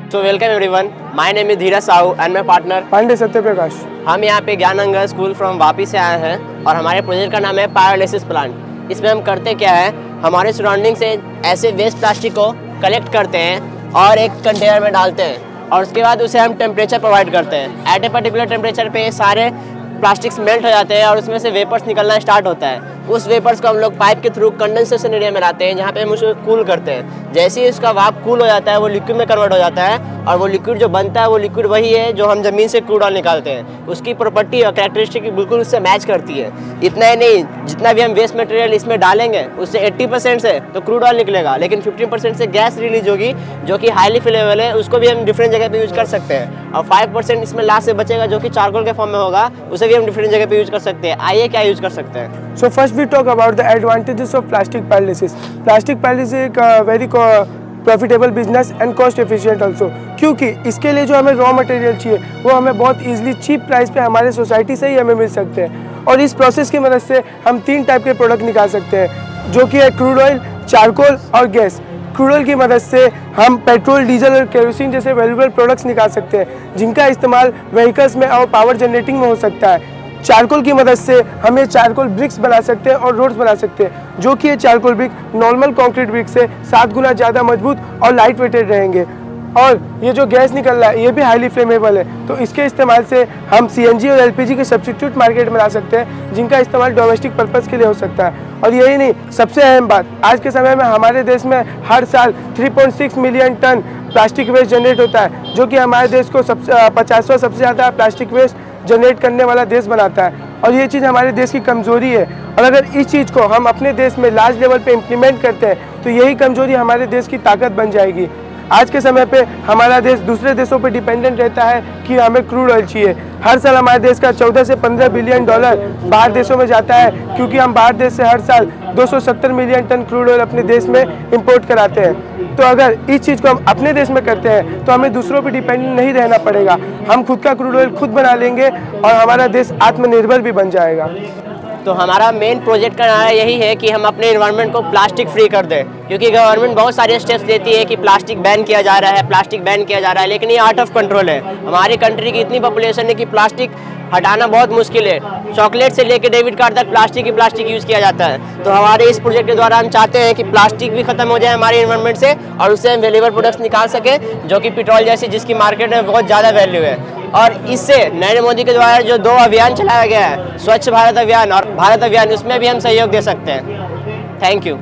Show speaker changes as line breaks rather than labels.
So welcome everyone. My name is Dheeraj Sahu and my partner
Pandey Satyaprakash.
हम यहाँ पे ज्ञाननगर school from Vapi से आए हैं और हमारे प्रोजेक्ट का नाम है पायरोलिसिस प्लांट। इसमें हम करते क्या है, हमारे सराउंडिंग से ऐसे वेस्ट प्लास्टिक को कलेक्ट करते हैं और एक कंटेनर में डालते हैं और उसके बाद उसे हम टेम्परेचर प्रोवाइड करते हैं। एट ए पर्टिकुलर टेम्परेचर पे सारे प्लास्टिक्स मेल्ट हो जाते हैं और उसमें से वेपर्स निकलना स्टार्ट होता है। उस वेपर्स को हम लोग पाइप के थ्रू कंडेंसेशन एरिया में लाते हैं, जहाँ पे हम उसे कूल करते हैं। जैसे ही उसका भाप कूल हो जाता है वो लिक्विड में कन्वर्ट हो जाता है और वो लिक्विड जो बनता है वो लिक्विड वही है जो हम ज़मीन से क्रूड ऑयल निकालते हैं। उसकी प्रॉपर्टी और कैरेक्टरिस्टिक बिल्कुल उससे मैच करती है। इतना ही नहीं, जितना भी हम वेस्ट मटेरियल इसमें डालेंगे उससे 80% से तो क्रूड ऑयल निकलेगा, लेकिन 15% से गैस रिलीज होगी जो कि हाईली फ्लेमेबल है। उसको भी हम डिफरेंट जगह पे यूज़ कर सकते हैं और 5% इसमें लास्ट से बचेगा जो कि चारकोल के फॉर्म में होगा, उसे भी हम डिफरेंट जगह पे यूज़ कर सकते हैं। आइए क्या यूज़ कर सकते हैं।
So first we talk about the advantages of plastic pyrolysis. Plastic pyrolysis एक very profitable business and cost efficient also, क्योंकि इसके लिए जो हमें रॉ मटेरियल चाहिए वो हमें बहुत ईजिली चीप प्राइस पे हमारे सोसाइटी से ही हमें मिल सकते हैं। और इस प्रोसेस की मदद से हम 3 टाइप के प्रोडक्ट निकाल सकते हैं, जो कि है क्रूड ऑयल, चारकोल और गैस। क्रूड ऑयल की मदद से हम पेट्रोल, डीजल और केरोसिन जैसे वैल्यूएबल प्रोडक्ट्स निकाल सकते हैं, जिनका इस्तेमाल व्हीकल्स में और पावर जनरेटिंग में हो सकता है। चारकोल की मदद से हम ये चारकोल ब्रिक्स बना सकते हैं और रोड्स बना सकते हैं, जो कि ये charcoal brick normal concrete brick से 7 गुना ज़्यादा मजबूत और लाइट वेटेड रहेंगे। और ये जो गैस निकल रहा है ये भी हाईली फ्लेमेबल है, तो इसके इस्तेमाल से हम सीएनजी और एलपीजी के सब्स्टिट्यूट मार्केट में ला सकते हैं, जिनका इस्तेमाल डोमेस्टिक पर्पज़ के लिए हो सकता है। और यही नहीं, सबसे अहम बात, आज के समय में हमारे देश में हर साल 3.6 million tonne plastic waste generate होता है, जो कि हमारे देश को 50वां सबसे ज़्यादा प्लास्टिक वेस्ट जनरेट करने वाला देश बनाता है। और ये चीज़ हमारे देश की कमज़ोरी है, और अगर इस चीज़ को हम अपने देश में लार्ज लेवल पे इम्प्लीमेंट करते हैं तो यही कमज़ोरी हमारे देश की ताकत बन जाएगी। आज के समय पे हमारा देश दूसरे देशों पे डिपेंडेंट रहता है कि हमें क्रूड ऑयल चाहिए। हर साल हमारे देश का 14 से 15 बिलियन डॉलर बाहर देशों में जाता है, क्योंकि हम बाहर देश से हर साल 270 मिलियन टन क्रूड ऑयल अपने देश में इंपोर्ट कराते हैं। तो अगर इस चीज़ को हम अपने देश में करते हैं तो हमें दूसरों पे डिपेंडेंट नहीं रहना पड़ेगा, हम खुद का क्रूड ऑयल खुद बना लेंगे और हमारा देश आत्मनिर्भर भी बन जाएगा।
तो हमारा मेन प्रोजेक्ट का नारा यही है कि हम अपने इन्वायरमेंट को प्लास्टिक फ्री कर दें, क्योंकि गवर्नमेंट बहुत सारे स्टेप्स लेती है कि प्लास्टिक बैन किया जा रहा है, प्लास्टिक बैन किया जा रहा है, लेकिन ये आउट ऑफ कंट्रोल है। हमारी कंट्री की इतनी पॉपुलेशन है कि प्लास्टिक हटाना बहुत मुश्किल है। चॉकलेट से लेकर डेबिट कार्ड तक प्लास्टिक यूज़ किया जाता है। तो हमारे इस प्रोजेक्ट के द्वारा हम चाहते हैं कि प्लास्टिक भी खत्म हो जाए हमारे इन्वायरमेंट से और उससे हम वैल्यूएबल प्रोडक्ट्स निकाल सकें, जो कि पेट्रोल जैसी जिसकी मार्केट में बहुत ज़्यादा वैल्यू है। और इससे नरेंद्र मोदी के द्वारा जो 2 अभियान चलाया गया है, स्वच्छ भारत अभियान और भारत अभियान, उसमें भी हम सहयोग दे सकते हैं। Thank you.